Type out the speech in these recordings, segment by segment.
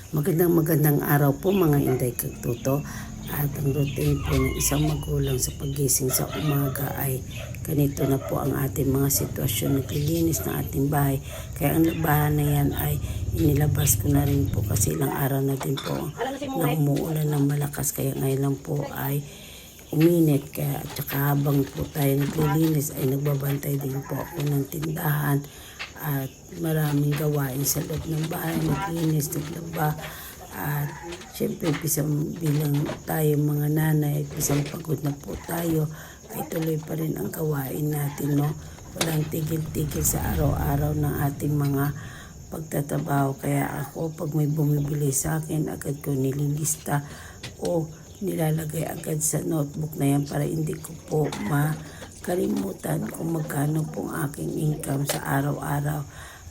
Magandang araw po mga Inday Kagtuto. At ang routine po ng isang magulang sa pagising sa umaga ay ganito na po ang ating mga sitwasyon. Naglilinis ng ating bahay. Kaya ang labahan na yan ay inilabas ko na rin po kasi ilang araw na din po na umuulan ng malakas. Kaya ngayon lang po ay uminit. Kaya at saka habang po tayo naglilinis ay nagbabantay din po ako ng tindahan. At maraming gawain sa loob ng bahay, naglinis, naglaba. At syempre, bilang tayo mga nanay, pisang pagod na po tayo, ay tuloy pa rin ang gawain natin, no? Walang tigil-tigil sa araw-araw ng ating mga pagtatrabaho. Kaya ako, pag may bumibili sa akin, agad ko nililista o nilalagay agad sa notebook na yan para hindi ko po makalimutan kung magkano pong aking income sa araw-araw.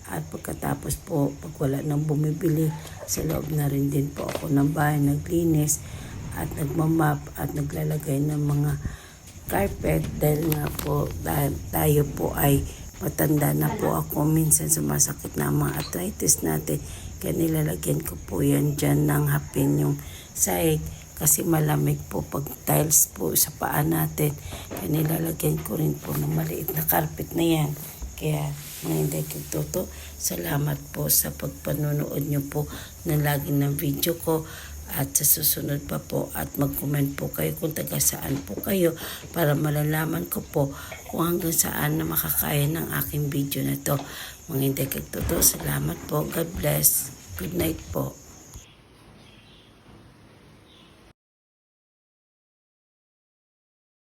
At pagkatapos po, pag wala nang bumibili, sa loob na rin din po ako ng bahay, naglinis at nagmamap at naglalagay ng mga carpet dahil nga po tayo po ay matanda na po ako. Minsan sumasakit na ang mga arthritis natin. Kaya nilalagyan ko po yan dyan ng hapin yung sahig kasi malamig po pag tiles po sa paa natin. Kaya nilalagyan ko rin po ng maliit na carpet na yan. Kaya mga Inday Kagtuto, salamat po sa pagpanonood nyo po ng lagi ng video ko at sa susunod pa po at mag-comment po kayo kung taga saan po kayo para malalaman ko po kung hanggang saan na makakaya ng aking video na to. Mga Inday Kagtuto, salamat po. God bless. Good night po.